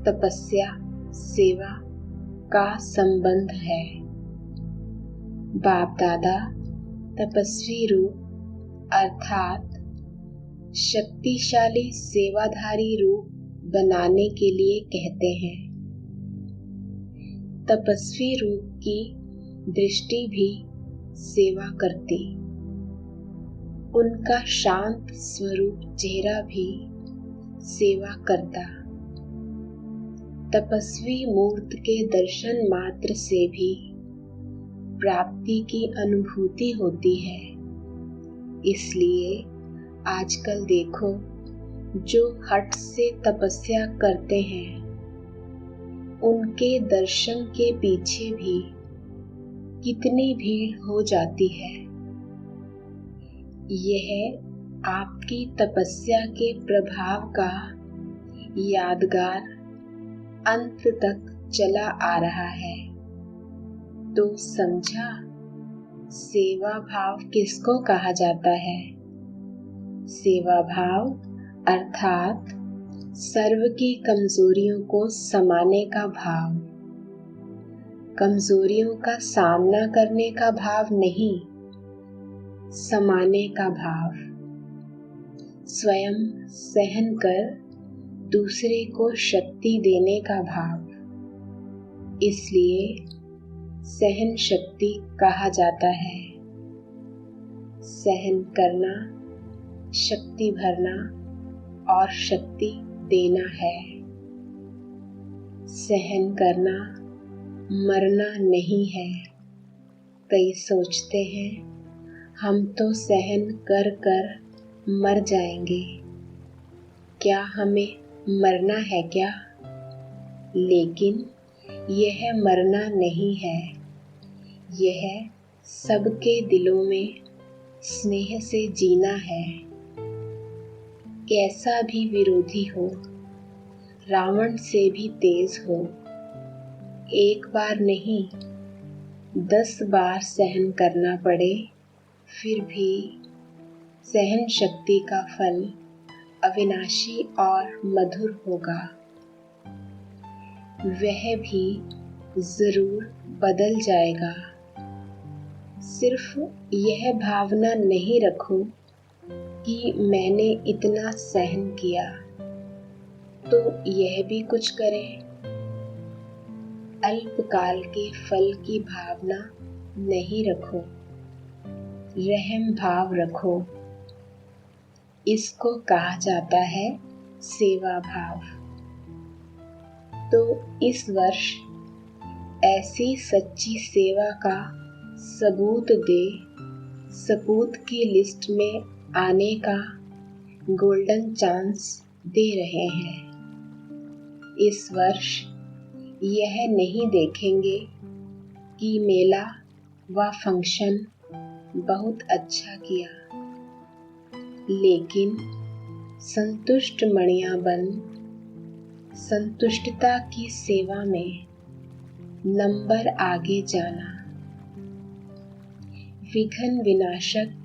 तपस्या, सेवा का संबंध है। बाप दादा तपस्वी रूप अर्थात शक्तिशाली सेवाधारी रूप बनाने के लिए कहते हैं। तपस्वी रूप की दृष्टि भी सेवा करती, उनका शांत स्वरूप चेहरा भी सेवा करता। तपस्वी मूर्त के दर्शन मात्र से भी प्राप्ति की अनुभूति होती है। इसलिए आजकल देखो, जो हठ से तपस्या करते हैं उनके दर्शन के पीछे भी कितनी भीड़ हो जाती है। यह आपकी तपस्या के प्रभाव का यादगार अंत तक चला आ रहा है। तो समझा, सेवा भाव किसको कहा जाता है? सेवा भाव अर्थात सर्व की कमजोरियों को समाने का भाव, कमजोरियों का सामना करने का भाव नहीं, समाने का भाव। स्वयं सहन कर दूसरे को शक्ति देने का भाव। इसलिए सहन शक्ति कहा जाता है। सहन करना, शक्ति भरना और शक्ति देना है। सहन करना मरना नहीं है। कई सोचते हैं हम तो सहन कर कर मर जाएंगे। क्या हमें मरना है क्या? लेकिन यह मरना नहीं है, यह सबके दिलों में स्नेह से जीना है। कैसा भी विरोधी हो, रावण से भी तेज हो, एक बार नहीं 10 बार सहन करना पड़े, फिर भी सहन शक्ति का फल अविनाशी और मधुर होगा। वह भी जरूर बदल जाएगा। सिर्फ यह भावना नहीं रखो कि मैंने इतना सहन किया तो यह भी कुछ करे। अल्पकाल के फल की भावना नहीं रखो, रहम भाव रखो। इसको कहा जाता है सेवा भाव। तो इस वर्ष ऐसी सच्ची सेवा का सबूत दे, सपूत की लिस्ट में आने का गोल्डन चांस दे रहे हैं। इस वर्ष यह नहीं देखेंगे कि मेला व फंक्शन बहुत अच्छा किया, लेकिन संतुष्ट मणियां बन संतुष्टता की सेवा में नंबर आगे जाना। विघ्न विनाशक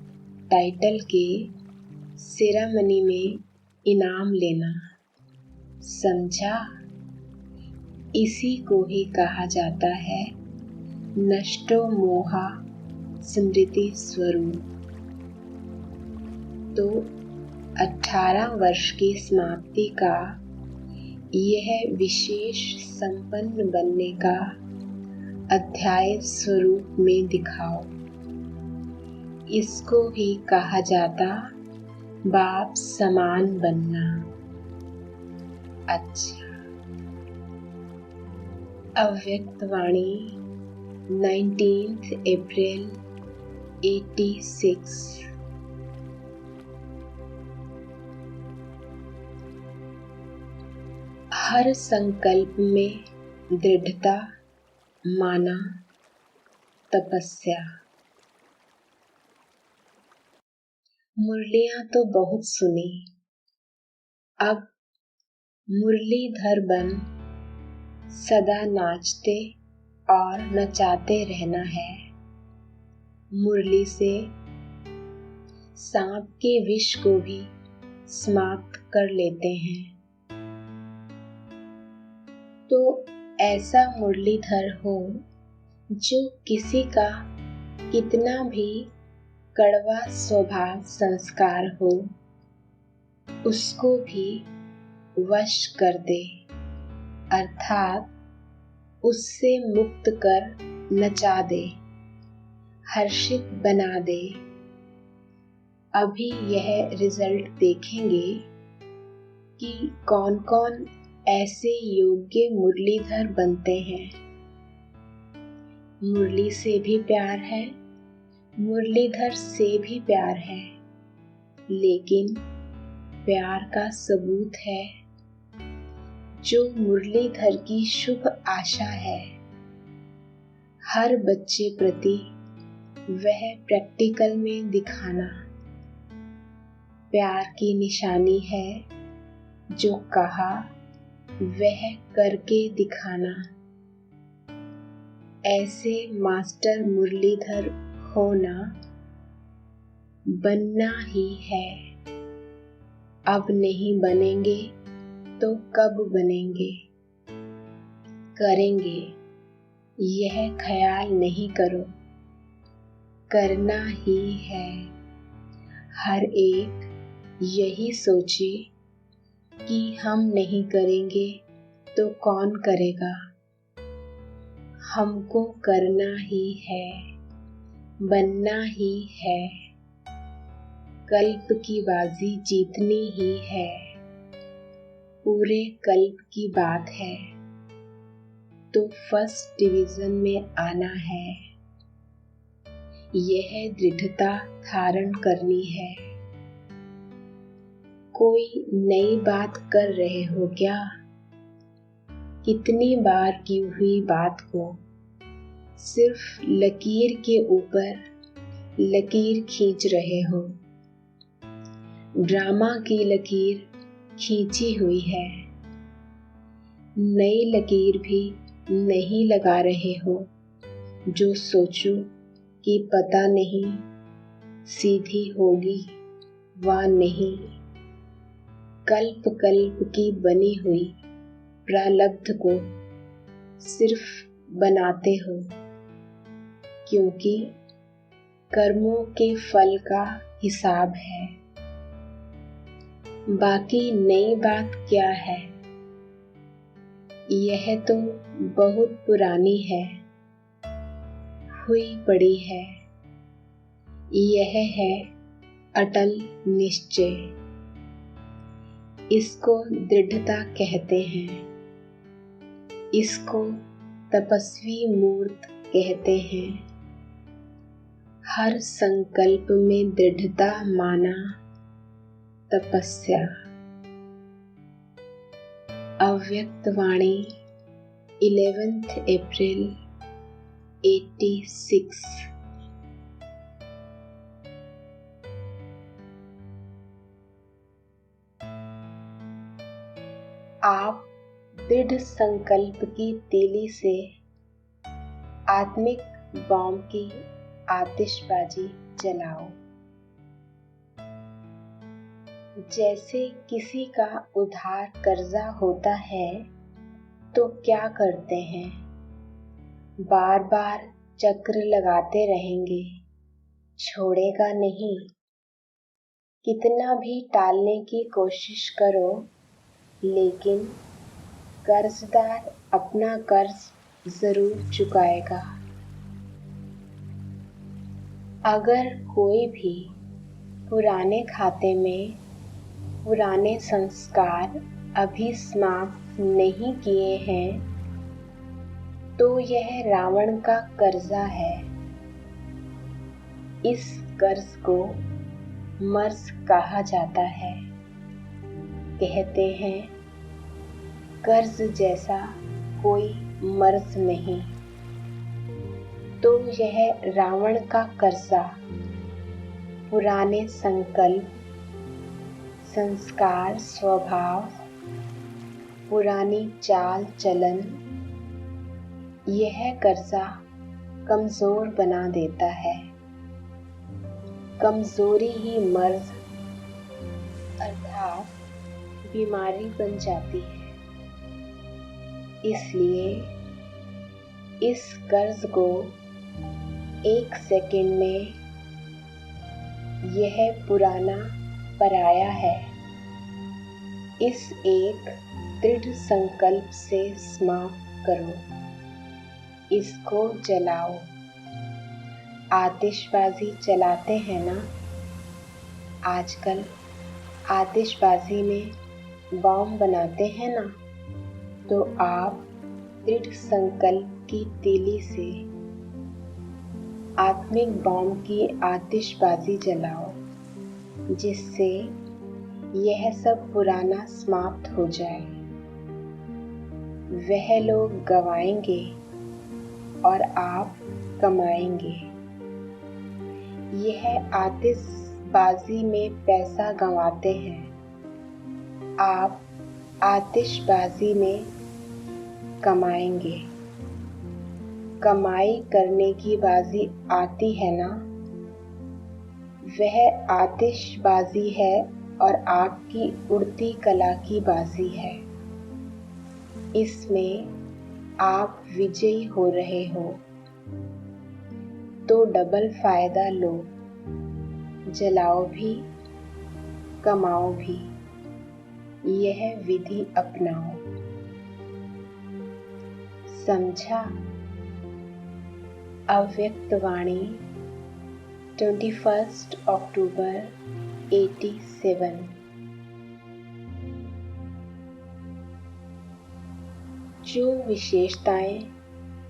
टाइटल के सेरेमनी में इनाम लेना। समझा? इसी को ही कहा जाता है नष्टो मोहा स्मृति स्वरूप। तो 18 वर्ष की समाप्ति का यह विशेष संपन्न बनने का अध्याय स्वरूप में दिखाओ। इसको ही कहा जाता बाप समान बनना। अच्छा, अव्यक्त वाणी 19 अप्रैल 86। हर संकल्प में दृढ़ता माना तपस्या। मुरलियां तो बहुत सुनी, अब मुरलीधर बन सदा नाचते और नचाते रहना है। मुरली से सांप के विष को भी समाप्त कर लेते हैं। तो ऐसा मुरलीधर हो जो किसी का कितना भी कड़वा स्वभाव संस्कार हो, उसको भी वश कर दे, अर्थात उससे मुक्त कर नचा दे, हर्षित बना दे। अभी यह रिजल्ट देखेंगे कि कौन कौन ऐसे योग्य मुरलीधर बनते हैं। मुरली से भी प्यार है, मुरलीधर से भी प्यार है, लेकिन प्यार का सबूत है जो मुरलीधर की शुभ आशा है, हर बच्चे प्रति वह प्रैक्टिकल में दिखाना प्यार की निशानी है, जो कहा वह करके दिखाना। ऐसे मास्टर मुरलीधर होना बनना ही है। अब नहीं बनेंगे तो कब बनेंगे? करेंगे यह ख्याल नहीं करो, करना ही है। हर एक यही सोचे कि हम नहीं करेंगे तो कौन करेगा। हमको करना ही है, बनना ही है। कल्प की बाजी जीतनी ही है, पूरे कल्प की बात है। तो फर्स्ट डिवीजन में आना है, यह दृढ़ता धारण करनी है। कोई नई बात कर रहे हो क्या? कितनी बार की हुई बात को सिर्फ लकीर के ऊपर लकीर खींच रहे हो। ड्रामा की लकीर खींची हुई है, नई लकीर भी नहीं लगा रहे हो, जो सोचो कि पता नहीं सीधी होगी वा नहीं। कल्प कल्प की बनी हुई प्रारब्ध को सिर्फ बनाते हो, क्योंकि कर्मों के फल का हिसाब है। बाकी नई बात क्या है? यह तो बहुत पुरानी है, हुई पड़ी है। यह है अटल निश्चय, इसको दृढ़ता कहते हैं। इसको तपस्वी मूर्त कहते हैं। हर संकल्प में दृढ़ता माना तपस्या। अव्यक्त वाणी 11 अप्रैल 86। आप दृढ़ संकल्प की तीली से आत्मिक बॉम्ब की आतिशबाजी जलाओ। जैसे किसी का उधार कर्जा होता है तो क्या करते हैं? बार बार चक्र लगाते रहेंगे, छोड़ेगा नहीं। कितना भी टालने की कोशिश करो, लेकिन कर्जदार अपना कर्ज जरूर चुकाएगा। अगर कोई भी पुराने खाते में पुराने संस्कार अभी समाप्त नहीं किए हैं, तो यह रावण का कर्जा है। इस कर्ज को मर्ज कहा जाता है। कहते हैं कर्ज जैसा कोई मर्ज नहीं। तो यह रावण का कर्जा पुराने संकल्प, संस्कार, स्वभाव, पुरानी चाल चलन, यह कर्जा कमजोर बना देता है। कमजोरी ही मर्ज अर्थात बीमारी बन जाती है। इसलिए इस कर्ज को एक सेकंड में यह पुराना पराया है, इस एक दृढ़ संकल्प से समाप्त करो। इसको जलाओ। आतिशबाजी चलाते हैं ना? आजकल आतिशबाजी में बॉम्ब बनाते हैं ना? तो आप दृढ़ संकल्प की तीली से आत्मिक बॉम्ब की आतिशबाजी जलाओ, जिससे यह सब पुराना समाप्त हो जाए। वह लोग गवाएंगे और आप कमाएंगे। यह आतिशबाजी में पैसा गंवाते हैं, आप आतिशबाजी में कमाएंगे। कमाई करने की बाजी आती है ना, वह आतिशबाजी है और आपकी उड़ती कला की बाजी है। इसमें आप विजयी हो रहे हो, तो डबल फायदा लो, जलाओ भी कमाओ भी, यह विधि अपनाओ। समझा? अव्यक्तवाणी 21 अक्टूबर 87। जो विशेषताएं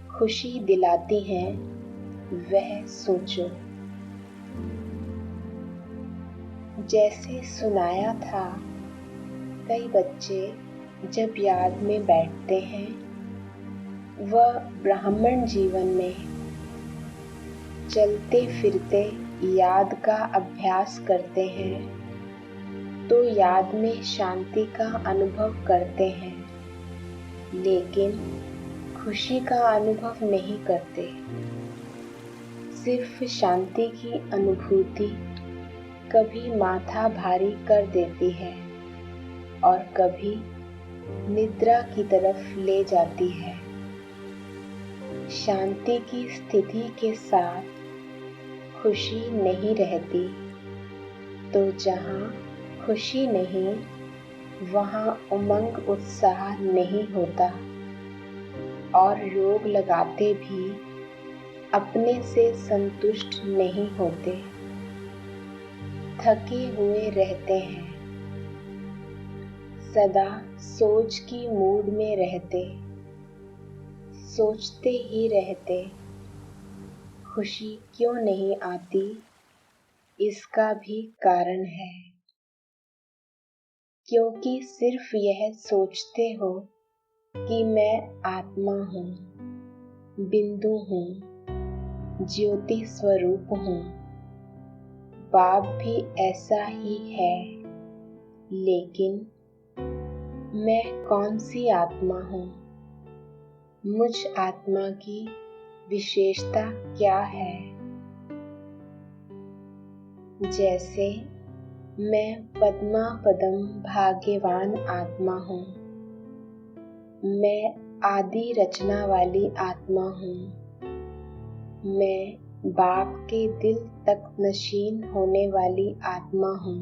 खुशी दिलाती हैं वह सोचो। जैसे सुनाया था, कई बच्चे जब याद में बैठते हैं, वह ब्राह्मण जीवन में चलते फिरते याद का अभ्यास करते हैं, तो याद में शांति का अनुभव करते हैं, लेकिन खुशी का अनुभव नहीं करते। सिर्फ शांति की अनुभूति कभी माथा भारी कर देती है और कभी निद्रा की तरफ ले जाती है। शांति की स्थिति के साथ खुशी नहीं रहती, तो जहाँ खुशी नहीं वहाँ उमंग उत्साह नहीं होता और योग लगाते भी अपने से संतुष्ट नहीं होते, थके हुए रहते हैं, सदा सोच की मूड में रहते, सोचते ही रहते। खुशी क्यों नहीं आती, इसका भी कारण है, क्योंकि सिर्फ यह सोचते हो कि मैं आत्मा हूँ, बिंदु हूँ, ज्योति स्वरूप हूँ। बाप भी ऐसा ही है, लेकिन मैं कौन सी आत्मा हूँ? मुझ आत्मा की विशेषता क्या है? जैसे मैं पद्मा पदम भाग्यवान आत्मा हूँ, मैं आदि रचना वाली आत्मा हूँ, मैं बाप के दिल तक नशीन होने वाली आत्मा हूँ।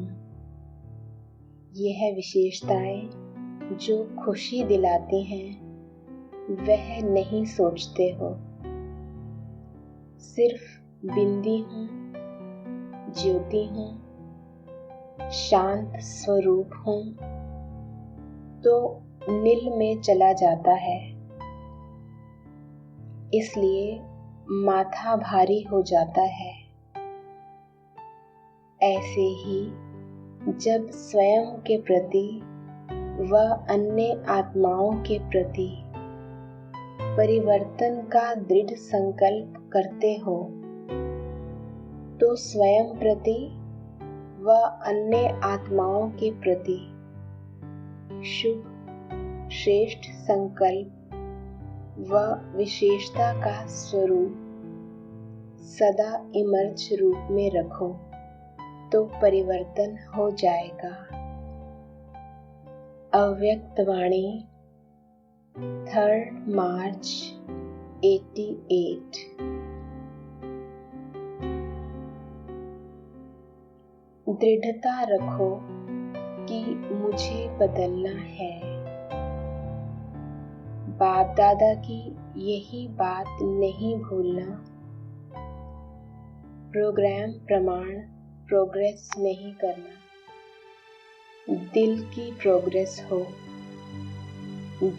यह विशेषताएं जो खुशी दिलाती हैं, वह नहीं सोचते हो। सिर्फ बिंदी हूँ, ज्योति हूँ, शांत स्वरूप हूँ, तो नील में चला जाता है। इसलिए माथा भारी हो जाता है। ऐसे ही जब स्वयं के प्रति व अन्य आत्माओं के प्रति परिवर्तन का दृढ़ संकल्प करते हो, तो स्वयं प्रति व अन्य आत्माओं के प्रति शुभ श्रेष्ठ संकल्प व विशेषता का स्वरूप सदा इमर्ज रूप में रखो, तो परिवर्तन हो जाएगा। अव्यक्तवाणी 3 मार्च 88। दृढ़ता रखो कि मुझे बदलना है। बाप दादा की यही बात नहीं भूलना। प्रोग्राम प्रमाण प्रोग्रेस नहीं करना, दिल की प्रोग्रेस हो।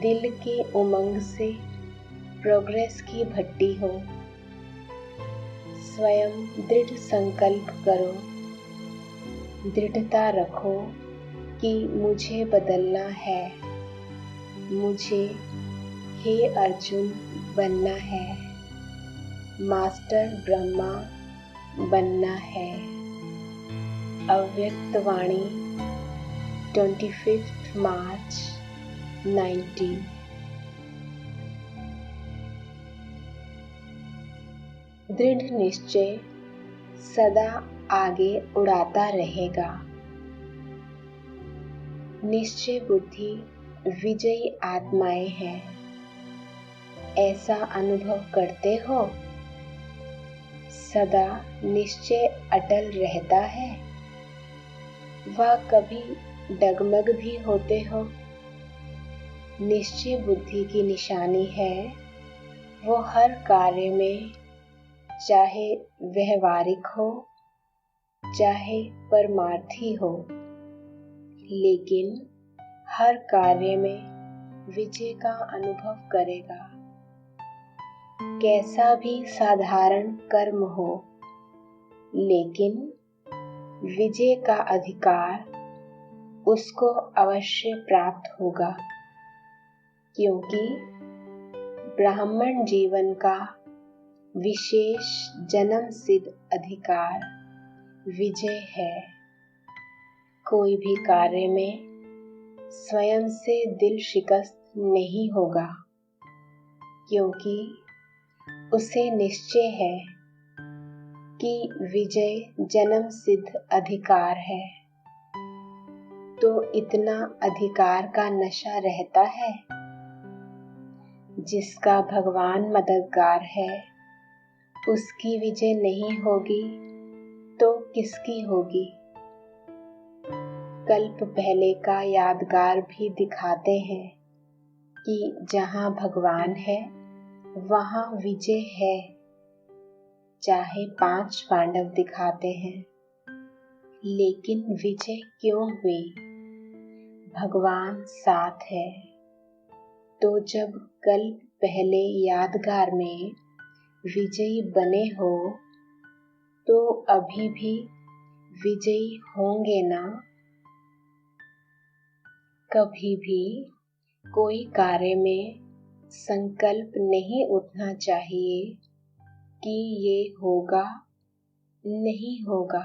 दिल के उमंग से प्रोग्रेस की भट्टी हो। स्वयं दृढ़ संकल्प करो, दृढ़ता रखो कि मुझे बदलना है, मुझे हे अर्जुन बनना है, मास्टर ब्रह्मा बनना है। अव्यक्त वाणी 25 मार्च 19। दृढ़ निश्चय सदा आगे उड़ाता रहेगा। निश्चय बुद्धि विजयी आत्माएं हैं, ऐसा अनुभव करते हो। सदा निश्चय अटल रहता है, वह कभी डगमग भी होते हो। निश्चय बुद्धि की निशानी है, वो हर कार्य में, चाहे व्यवहारिक हो चाहे परमार्थी हो, लेकिन हर कार्य में विजय का अनुभव करेगा। कैसा भी साधारण कर्म हो, लेकिन विजय का अधिकार उसको अवश्य प्राप्त होगा, क्योंकि ब्राह्मण जीवन का विशेष जन्म सिद्ध अधिकार विजय है। कोई भी कार्य में स्वयं से दिल शिकस्त नहीं होगा, क्योंकि उसे निश्चय है कि विजय जन्म सिद्ध अधिकार है। तो इतना अधिकार का नशा रहता है। जिसका भगवान मददगार है, उसकी विजय नहीं होगी तो किसकी होगी। कल्प पहले का यादगार भी दिखाते हैं कि जहाँ भगवान है वहाँ विजय है। चाहे 5 पांडव दिखाते हैं, लेकिन विजय क्यों हुई? भगवान साथ है। तो जब कल्प पहले यादगार में विजयी बने हो, तो अभी भी विजयी होंगे ना। कभी भी कोई कार्य में संकल्प नहीं उठना चाहिए कि ये होगा नहीं होगा,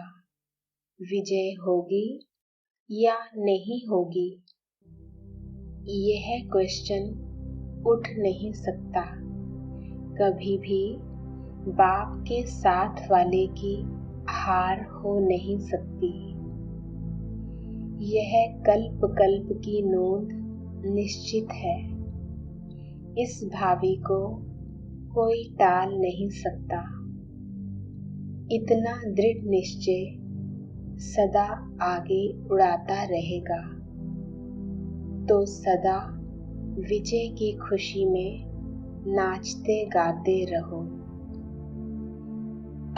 विजय होगी या नहीं होगी। यह क्वेश्चन उठ नहीं सकता। कभी भी बाप के साथ वाले की हार हो नहीं सकती। यह कल्प कल्प की नोंद निश्चित है। इस भावी को कोई टाल नहीं सकता। इतना दृढ़ निश्चय सदा आगे उड़ाता रहेगा, तो सदा विजय की खुशी में नाचते गाते रहो।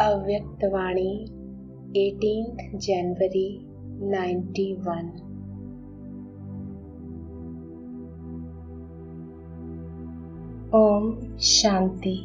अव्यक्त वाणी 18 जनवरी 91। ओम शांति।